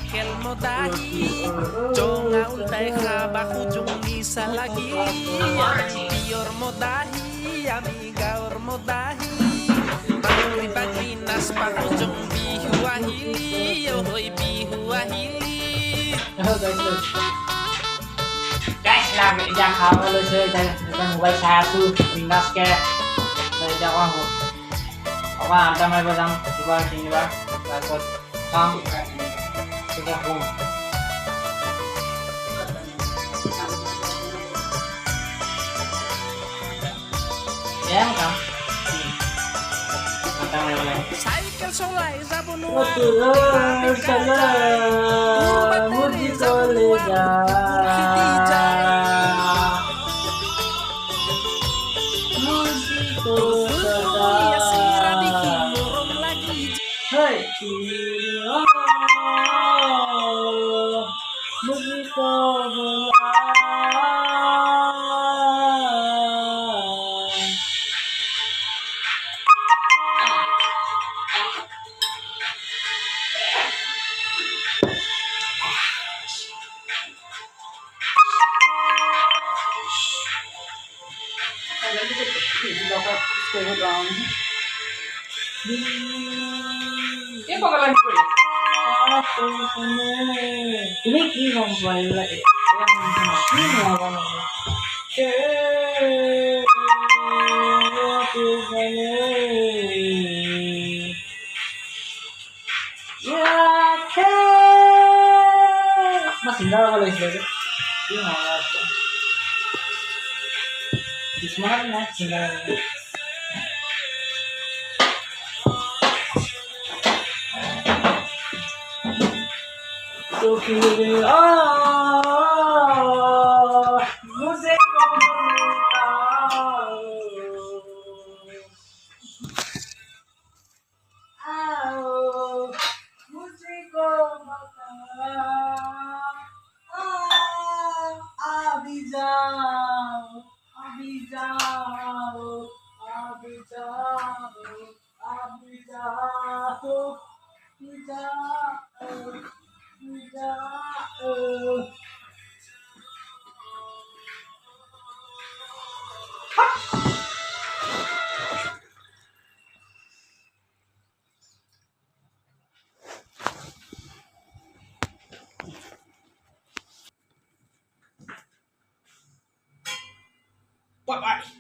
kelmo dahi Jonga ultai baku jungi salagi Ami pior modahi Ami gaur modahi Pangri baginas paku jong bihu ahili Yohoi bihu ahili Guys, làm vậy ra khảo lên chơi đây đang quay xa su mình đã scare đây ra qua hộp qua trăm hai ba trăm thì ba thì ba là một không chúng ta cùng nhé không trăm hai ba này Cycle solai zabunua Muji Soleja Hey, Cái pagalan ko eh. Ini ki mobile la eh. Yang mana ni mo masih nggak kalau istilahnya. Ini mana? Di mana tinggal. Musik Bye-bye.